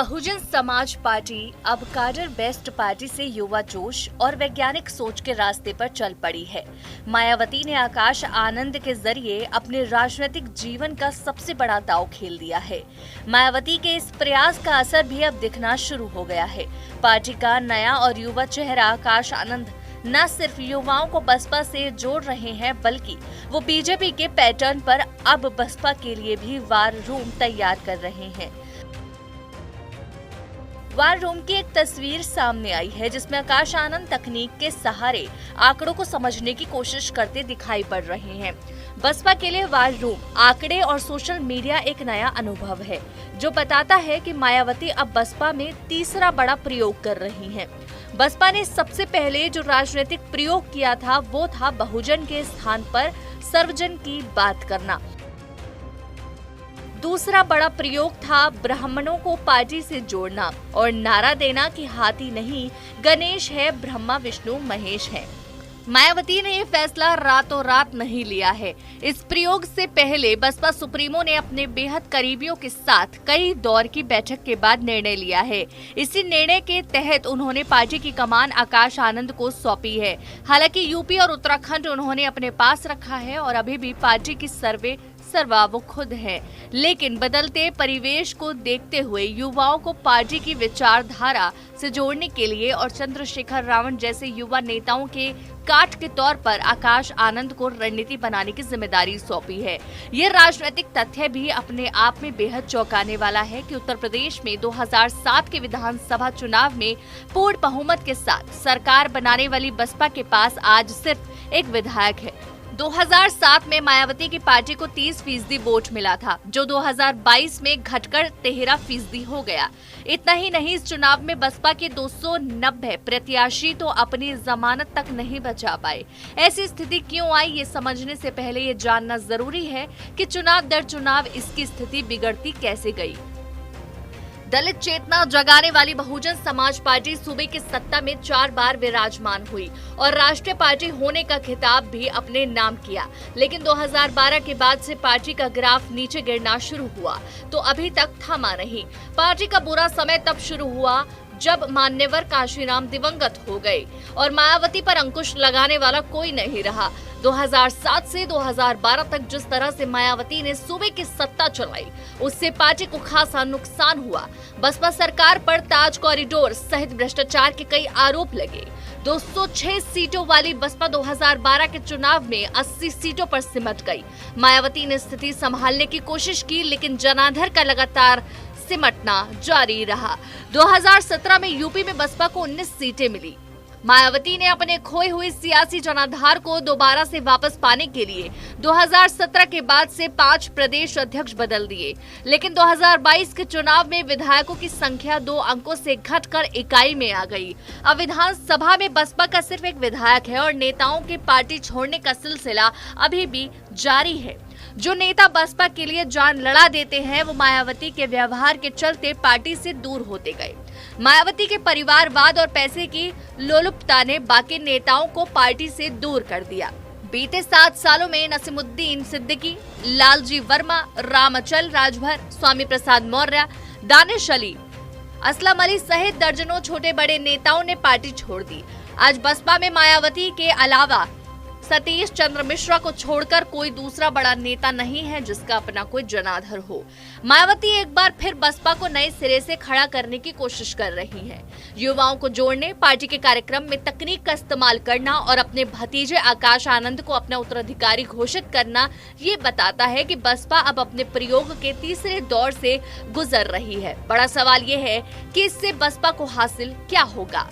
Bahujan Samaj party अब cadre best party से युवा जोश और वैज्ञानिक सोच के रास्ते पर चल पड़ी है। मायावती ने आकाश आनंद के जरिए अपने राजनीतिक जीवन का सबसे बड़ा दांव खेल दिया है। मायावती के इस प्रयास का असर भी अब दिखना शुरू हो गया है। पार्टी का नया और युवा चेहरा आकाश आनंद न सिर्फ युवाओं को बसपा से जोड़ रहे हैं, बल्कि वो बीजेपी के पैटर्न पर अब बसपा के लिए भी वार रूम तैयार कर रहे हैं। वार रूम की एक तस्वीर सामने आई है जिसमें आकाश आनंद तकनीक के सहारे आंकड़ों को समझने की कोशिश करते दिखाई पड़ रहे हैं। बसपा के लिए वार रूम आंकड़े और सोशल मीडिया एक नया अनुभव है जो बताता है कि मायावती अब बसपा में तीसरा बड़ा प्रयोग कर रही हैं। बसपा ने सबसे पहले जो राजनीतिक प्रयोग किया था वो था बहुजन के स्थान पर सर्वजन की बात करना। दूसरा बड़ा प्रयोग था ब्राह्मणों को पार्टी से जोड़ना और नारा देना कि हाथी नहीं, गणेश है, ब्रह्मा विष्णु महेश है। मायावती ने ये फैसला रातों रात नहीं लिया है। इस प्रयोग से पहले बसपा सुप्रीमो ने अपने बेहद करीबियों के साथ कई दौर की बैठक के बाद निर्णय लिया है। इसी निर्णय के तहत उन्होंने पार्टी की कमान आकाश आनंद को सौंपी है। हालांकि यूपी और उत्तराखंड उन्होंने अपने पास रखा है और अभी भी पार्टी की सर्वा वो खुद है। लेकिन बदलते परिवेश को देखते हुए युवाओं को पार्टी की विचारधारा से जोड़ने के लिए और चंद्रशेखर रावण जैसे युवा नेताओं के काट के तौर पर आकाश आनंद को रणनीति बनाने की जिम्मेदारी सौंपी है। ये राजनीतिक तथ्य भी अपने आप में बेहद चौंकाने वाला है कि उत्तर प्रदेश में 2007 के विधानसभा चुनाव में पूर्ण बहुमत के साथ सरकार बनाने वाली बसपा के पास आज सिर्फ एक विधायक है। 2007 में मायावती की पार्टी को 30% वोट मिला था, जो 2022 में घटकर 13% हो गया। इतना ही नहीं, इस चुनाव में बसपा के 290 प्रत्याशी तो अपनी जमानत तक नहीं बचा पाए। ऐसी स्थिति क्यों आई, ये समझने से पहले ये जानना जरूरी है कि चुनाव दर चुनाव इसकी स्थिति बिगड़ती कैसे गई। दलित चेतना जगाने वाली बहुजन समाज पार्टी सूबे की सत्ता में 4 बार विराजमान हुई और राष्ट्रीय पार्टी होने का खिताब भी अपने नाम किया। लेकिन 2012 के बाद से पार्टी का ग्राफ नीचे गिरना शुरू हुआ तो अभी तक थमा नहीं। पार्टी का बुरा समय तब शुरू हुआ जब मान्यवर काशीराम दिवंगत हो गए और मायावती पर अंकुश लगाने वाला कोई नहीं रहा। 2007 से 2012 तक जिस तरह से मायावती ने सूबे की सत्ता चलाई, उससे पार्टी को खासा नुकसान हुआ। बसपा सरकार पर ताज कॉरिडोर सहित भ्रष्टाचार के कई आरोप लगे। 206 सीटों वाली बसपा 2012 के चुनाव में 80 सीटों पर सिमट गई। मायावती ने स्थिति संभालने की कोशिश की, लेकिन जनाधार का लगातार सिमटना जारी रहा। 2017 में यूपी में बसपा को 19 सीटें मिली। मायावती ने अपने खोई हुई सियासी जनाधार को दोबारा से वापस पाने के लिए 2017 के बाद से 5 प्रदेश अध्यक्ष बदल दिए, लेकिन 2022 के चुनाव में विधायकों की संख्या 2 अंकों से घटकर इकाई में आ गई। अब विधानसभा में बसपा का सिर्फ एक विधायक है और नेताओं के पार्टी छोड़ने का सिलसिला अभी भी जारी है। जो नेता बसपा के लिए जान लड़ा देते हैं वो मायावती के व्यवहार के चलते पार्टी से दूर होते गए। मायावती के परिवारवाद और पैसे की लोलुपता ने बाकी नेताओं को पार्टी से दूर कर दिया। बीते 7 सालों में नसीमुद्दीन सिद्दीकी, लालजी वर्मा, रामअचल राजभर, स्वामी प्रसाद मौर्य, दानिश अली, असलम अली सहित दर्जनों छोटे बड़े नेताओं ने पार्टी छोड़ दी। आज बसपा में मायावती के अलावा सतीश चंद्र मिश्रा को छोड़कर कोई दूसरा बड़ा नेता नहीं है जिसका अपना कोई जनाधार हो। मायावती एक बार फिर बसपा को नए सिरे से खड़ा करने की कोशिश कर रही है। युवाओं को जोड़ने, पार्टी के कार्यक्रम में तकनीक का इस्तेमाल करना और अपने भतीजे आकाश आनंद को अपना उत्तराधिकारी घोषित करना, ये बताता है कि बसपा अब अपने प्रयोग के तीसरे दौर से गुजर रही है। बड़ा सवाल ये है कि इससे बसपा को हासिल क्या होगा।